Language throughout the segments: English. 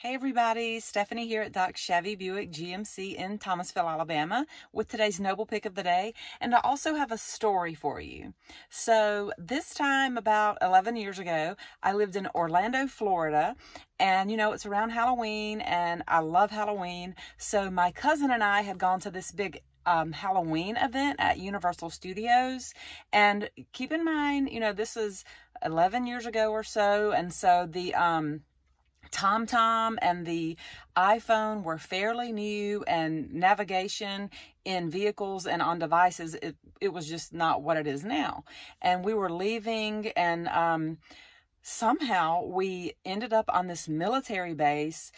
Hey everybody, Stephanie here at Doc Chevy Buick GMC in Thomasville, Alabama with today's Noble Pick of the Day. And I also have a story for you. So this time about 11 years ago, I lived in Orlando, Florida. And you know, it's around Halloween and I love Halloween. So my cousin and I had gone to this big Halloween event at Universal Studios. And keep in mind, you know, this is 11 years ago or so. And so the TomTom and the iPhone were fairly new, and navigation in vehicles and on devices, it was just not what it is now. And we were leaving, and somehow we ended up on this military base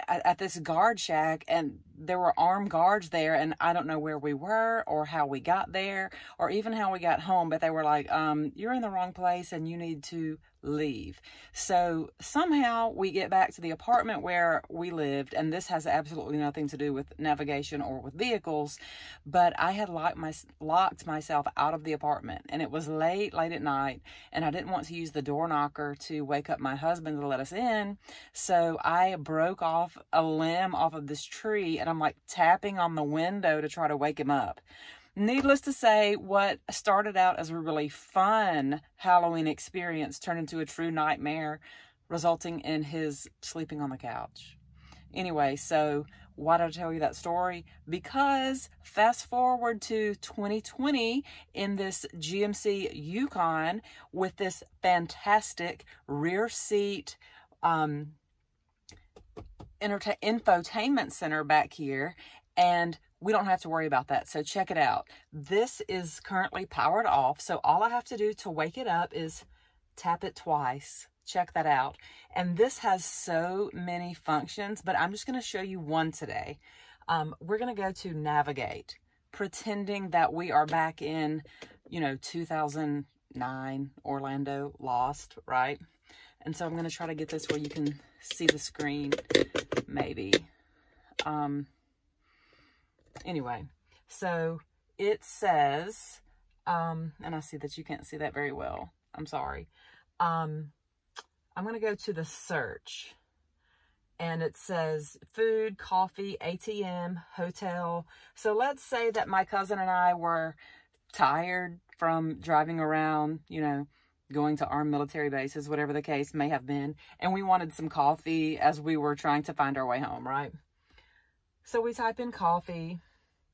at this guard shack, and there were armed guards there, and I don't know where we were or how we got there or even how we got home, but they were like, you're in the wrong place and you need to leave. So somehow we get back to the apartment where we lived, and this has absolutely nothing to do with navigation or with vehicles, but I had locked myself out of the apartment, and it was late at night, and I didn't want to use the door knocker to wake up my husband to let us in. So I broke off a limb off of this tree, and I'm like tapping on the window to try to wake him up. Needless to say, what started out as a really fun Halloween experience turned into a true nightmare, resulting in his sleeping on the couch. Anyway, so why did I tell you that story? Because fast forward to 2020 in this GMC Yukon with this fantastic rear seat infotainment center back here, and we don't have to worry about that. So check it out. This is currently powered off. So all I have to do to wake it up is tap it twice. Check that out. And this has so many functions, but I'm just going to show you one today. We're going to go to navigate, pretending that we are back in, you know, 2009 Orlando, lost, right? And so I'm going to try to get this where you can see the screen, maybe. Anyway, so it says, and I see that you can't see that very well. I'm sorry. I'm going to go to the search, and it says food, coffee, ATM, hotel. So let's say that my cousin and I were tired from driving around, you know, going to armed military bases, whatever the case may have been, and we wanted some coffee as we were trying to find our way home, right? So we type in coffee,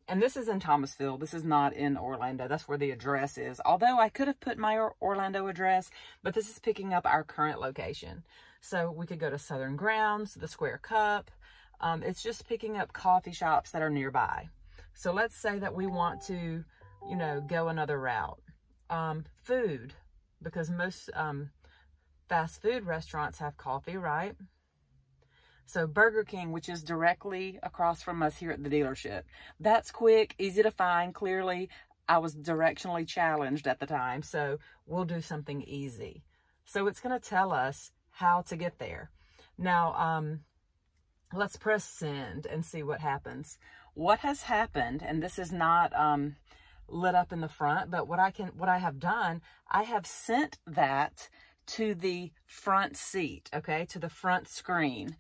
and this is in Thomasville. This is not in Orlando. That's where the address is. Although I could have put my Orlando address, but this is picking up our current location. So we could go to Southern Grounds, the Square Cup. It's just picking up coffee shops that are nearby. So let's say that we want to, you know, go another route. Food, because most fast food restaurants have coffee, right? So Burger King, which is directly across from us here at the dealership. That's quick, easy to find. Clearly, I was directionally challenged at the time, so we'll do something easy. So it's going to tell us how to get there. Now, let's press send and see what happens. What has happened, and this is not lit up in the front, but what I have done, I have sent that to the front seat, okay, to the front screen,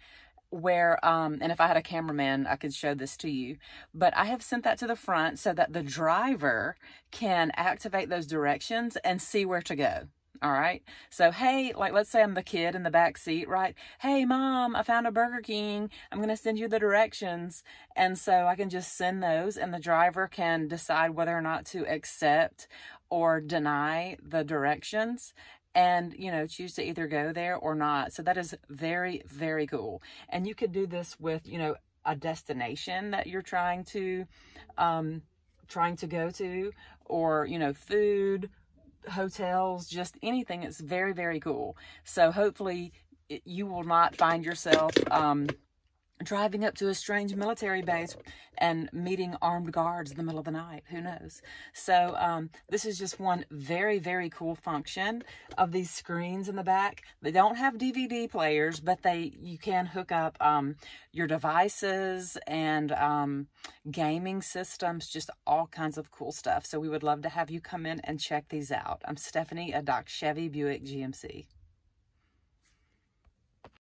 where, and if I had a cameraman, I could show this to you, but I have sent that to the front so that the driver can activate those directions and see where to go. All right. So, hey, like, let's say I'm the kid in the back seat, right? Hey, Mom, I found a Burger King. I'm going to send you the directions. And so I can just send those, and the driver can decide whether or not to accept or deny the directions, and, you know, choose to either go there or not. So that is very, very cool. And you could do this with, you know, a destination that you're trying to go to, or, you know, food, hotels, just anything. It's very, very cool. So hopefully you will not find yourself driving up to a strange military base and meeting armed guards in the middle of the night. Who knows? So this is just one very, very cool function of these screens in the back. They don't have DVD players, but you can hook up your devices and gaming systems, just all kinds of cool stuff. So we would love to have you come in and check these out. I'm Stephanie at Doc Chevy Buick GMC.